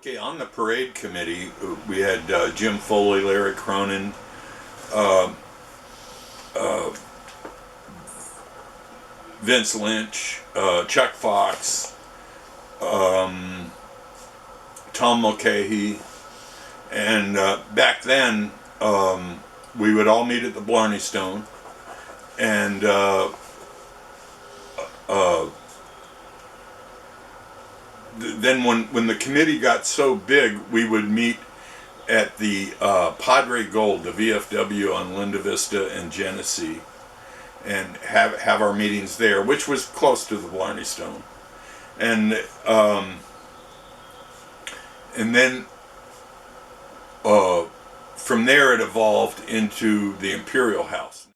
Okay, on the parade committee, we had Jim Foley, Larry Cronin, uh, uh, Vince Lynch, Chuck Fox, Tom Mulcahy, and back then we would all meet at the Blarney Stone, and then when the committee got so big, we would meet at the Padre Gold, the VFW on Linda Vista and Genesee, and have our meetings there, which was close to the Blarney Stone, and then from there it evolved into the Imperial House.